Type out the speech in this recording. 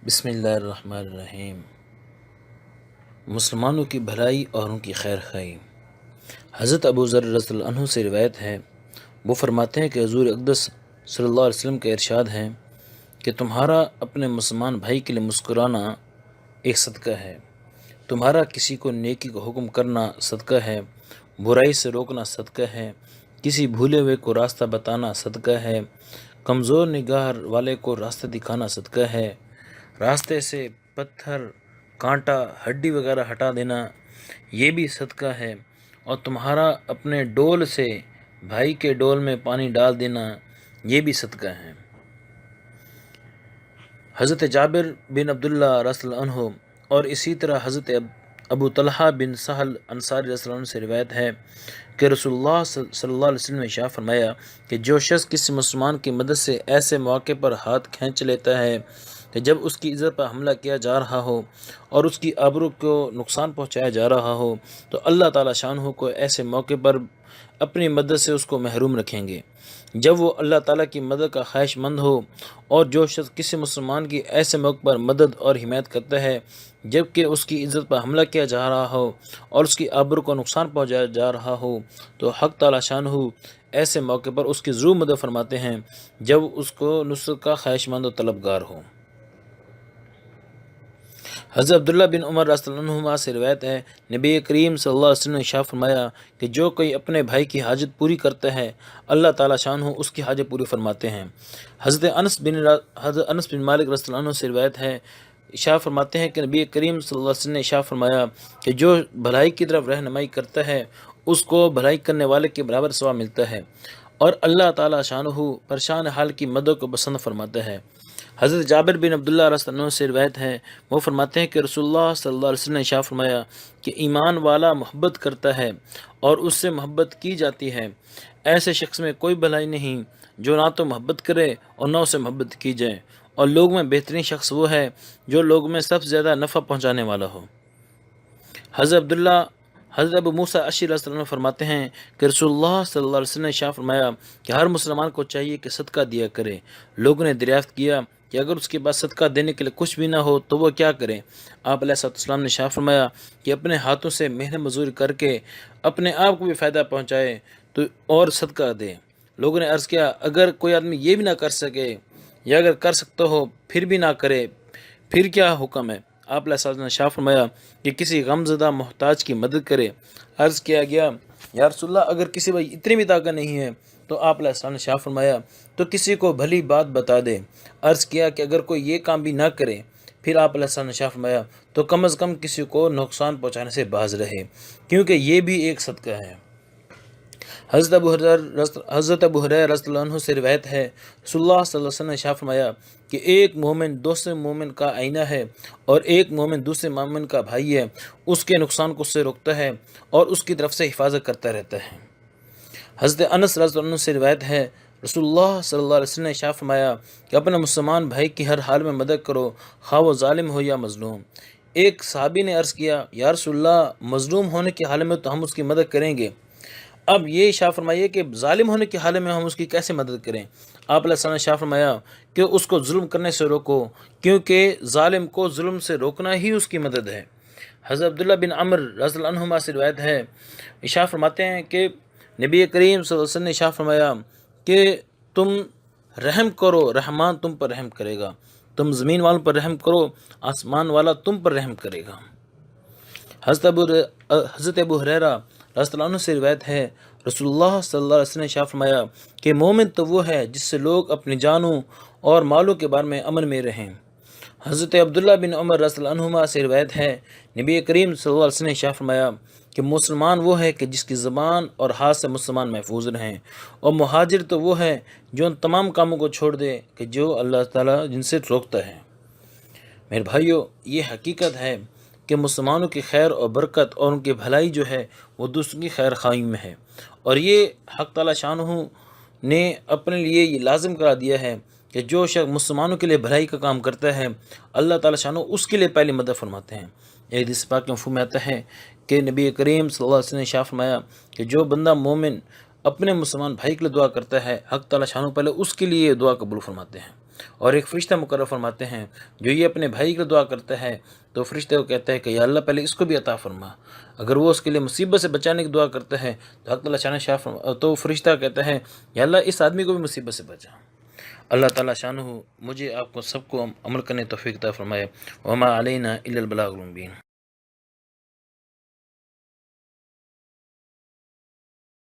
بسم اللہ الرحمن الرحیم۔ مسلمانوں کی بھلائی اور ان کی خیر خواہی۔ حضرت ابو ذر رضی اللہ عنہ سے روایت ہے، وہ فرماتے ہیں کہ حضور اقدس صلی اللہ علیہ وسلم کا ارشاد ہے کہ تمہارا اپنے مسلمان بھائی کے لیے مسکرانا ایک صدقہ ہے، تمہارا کسی کو نیکی کا حکم کرنا صدقہ ہے، برائی سے روکنا صدقہ ہے، کسی بھولے ہوئے کو راستہ بتانا صدقہ ہے، کمزور نگاہ والے کو راستہ دکھانا صدقہ ہے، راستے سے پتھر کانٹا ہڈی وغیرہ ہٹا دینا یہ بھی صدقہ ہے، اور تمہارا اپنے ڈول سے بھائی کے ڈول میں پانی ڈال دینا یہ بھی صدقہ ہے۔ حضرت جابر بن عبداللہ رضی اللہ عنہ اور اسی طرح حضرت ابو طلحہ بن سہل انصاری رضی اللہ عنہ سے روایت ہے کہ رسول اللہ صلی اللہ علیہ وسلم نے ارشاد فرمایا کہ جو شخص کسی مسلمان کی مدد سے ایسے موقع پر ہاتھ کھینچ لیتا ہے کہ جب اس کی عزت پر حملہ کیا جا رہا ہو اور اس کی آبرو کو نقصان پہنچایا جا رہا ہو، تو اللہ تعالیٰ شانہ کو ایسے موقع پر اپنی مدد سے اس کو محروم رکھیں گے جب وہ اللہ تعالیٰ کی مدد کا خواہش مند ہو۔ اور جو شخص کسی مسلمان کی ایسے موقع پر مدد اور حمایت کرتا ہے جبکہ اس کی عزت پر حملہ کیا جا رہا ہو اور اس کی آبرو کو نقصان پہنچایا جا رہا ہو، تو حق تعالیٰ شانہ ایسے موقع پر اس کی ضرور مدد فرماتے ہیں جب اس کو نصرت کا خواہش مند و طلبگار ہو۔ حضرت عبداللہ بن عمر رضی اللہ عنہما سے روایت ہے، نبی کریم صلی اللہ علیہ وسلم نے ارشاد فرمایا کہ جو کوئی اپنے بھائی کی حاجت پوری کرتا ہے اللہ تعالیٰ شانہ اس کی حاجت پوری فرماتے ہیں۔ حضرت انس بن مالک رضی اللہ عنہ سے روایت ہے، ارشاد فرماتے ہیں کہ نبی کریم صلی اللہ علیہ وسلم نے ارشاد فرمایا کہ جو بھلائی کی طرف رہنمائی کرتا ہے اس کو بھلائی کرنے والے کے برابر ثواب ملتا ہے، اور اللہ تعالیٰ شانہ پریشان حال کی مدد کو پسند فرماتا ہے۔ حضرت جابر بن عبداللہ رضی اللہ عنہ سے روایت ہے، وہ فرماتے ہیں کہ رسول اللہ صلی اللہ علیہ وسلم نے ارشاد فرمایا کہ ایمان والا محبت کرتا ہے اور اس سے محبت کی جاتی ہے، ایسے شخص میں کوئی بھلائی نہیں جو نہ تو محبت کرے اور نہ اسے محبت کی جائے، اور لوگ میں بہترین شخص وہ ہے جو لوگ میں سب سے زیادہ نفع پہنچانے والا ہو۔ حضرت ابو موسیٰ اشعری رضی اللہ عنہ فرماتے ہیں کہ رسول اللہ صلی اللہ علیہ وسلم نے ارشاد فرمایا کہ ہر مسلمان کو چاہیے کہ صدقہ دیا کرے۔ لوگوں نے دریافت کیا کہ اگر اس کے پاس صدقہ دینے کے لیے کچھ بھی نہ ہو تو وہ کیا کرے؟ آپ علیہ السلام نے ارشاد فرمایا کہ اپنے ہاتھوں سے محنت مزدوری کر کے اپنے آپ کو بھی فائدہ پہنچائے تو اور صدقہ دے۔ لوگوں نے عرض کیا اگر کوئی آدمی یہ بھی نہ کر سکے یا اگر کر سکتا ہو پھر بھی نہ کرے پھر کیا حکم ہے؟ آپ علیہ السلام نے ارشاد فرمایا کہ کسی غم زدہ محتاج کی مدد کرے۔ عرض کیا گیا یا رسول اللہ اگر کسی بھائی اتنی بھی طاقت نہیں ہے؟ تو آپ علیہ السلام نے ارشاد فرمایا تو کسی کو بھلی بات بتا دے۔ عرض کیا کہ اگر کوئی یہ کام بھی نہ کرے؟ پھر آپ علیہ السلام نے ارشاد فرمایا تو کم از کم کسی کو نقصان پہنچانے سے باز رہے، کیونکہ یہ بھی ایک صدقہ ہے۔ حضرت ابو ہریرہ رضی اللہ عنہ سے روایت ہے، رسول اللہ صلی اللہ علیہ وسلم نے ارشاد فرمایا کہ ایک مومن دوسرے مومن کا آئینہ ہے اور ایک مومن دوسرے مومن کا بھائی ہے، اس کے نقصان کو اس سے روکتا ہے اور اس کی طرف سے حفاظت کرتا رہتا ہے۔ حضرت انس رضی اللہ عنہ سے روایت ہے، رسول اللہ صلی اللہ علیہ وسلم نے ارشاد فرمایا کہ اپنے مسلمان بھائی کی ہر حال میں مدد کرو، خواہ وہ ظالم ہو یا مظلوم۔ ایک صحابی نے عرض کیا یا رسول اللہ مظلوم ہونے کے حال میں تو ہم اس کی مدد کریں گے، اب یہ ارشاد فرمائیے کہ ظالم ہونے کے حال میں ہم اس کی کیسے مدد کریں؟ آپ علیہ السلام نے ارشاد فرمایا کہ اس کو ظلم کرنے سے روکو، کیونکہ ظالم کو ظلم سے روکنا ہی اس کی مدد ہے۔ حضرت عبداللہ بن عمر رضی اللہ عنہما سے روایت ہے، ارشاد فرماتے ہیں کہ نبی کریم صلی اللہ علیہ وسلم نے ارشاد فرمایا کہ تم رحم کرو رحمان تم پر رحم کرے گا، تم زمین والوں پر رحم کرو آسمان والا تم پر رحم کرے گا۔ حضرت ابو ہریرہ رضی اللہ عنہ سے روایت ہے، رسول اللہ صلی اللہ علیہ وسلم نے ارشاد فرمایا کہ مومن تو وہ ہے جس سے لوگ اپنی جانوں اور مالوں کے بارے میں امن میں رہیں۔ حضرت عبداللہ بن عمر رضی اللہ عنہما سے روایت ہے، نبی کریم صلی اللہ علیہ وسلم نے ارشاد فرمایا کہ مسلمان وہ ہے کہ جس کی زبان اور ہاتھ سے مسلمان محفوظ رہیں، اور مہاجر تو وہ ہے جو ان تمام کاموں کو چھوڑ دے کہ جو اللہ تعالیٰ جن سے روکتا ہے۔ میرے بھائیو، یہ حقیقت ہے کہ مسلمانوں کی خیر اور برکت اور ان کی بھلائی جو ہے وہ دوسروں کی خیر خواہی میں ہے، اور یہ حق تعالیٰ شانہ نے اپنے لیے یہ لازم کرا دیا ہے کہ جو شخص مسلمانوں کے لیے بھلائی کا کام کرتا ہے اللہ تعالیٰ شانہ اس کے لیے پہلی مدد فرماتے ہیں۔ ایک حدیث پاک کے مفہوم میں آتا ہے کہ نبی کریم صلی اللہ علیہ وسلم نے ارشاد فرمایا کہ جو بندہ مومن اپنے مسلمان بھائی کے لیے دعا کرتا ہے حق تعالیٰ شانہ پہلے اس کے لیے دعا قبول فرماتے ہیں۔ اور ایک فرشتہ مقرر فرماتے ہیں جو یہ اپنے بھائی کی دعا کرتا ہے تو فرشتے کو کہتا ہے کہ یا اللہ پہلے اس کو بھی عطا فرما۔ اگر وہ اس کے لیے مصیبت سے بچانے کی دعا کرتا ہے تو حق تعالیٰ شاہ فرما، تو فرشتہ کہتا ہے یا اللہ اس آدمی کو بھی مصیبت سے بچا۔ اللہ تعالیٰ شانہ مجھے آپ کو سب کو عمل کرنے توفیق عطا فرمائے۔ وما علینا الا البلاغ المبین۔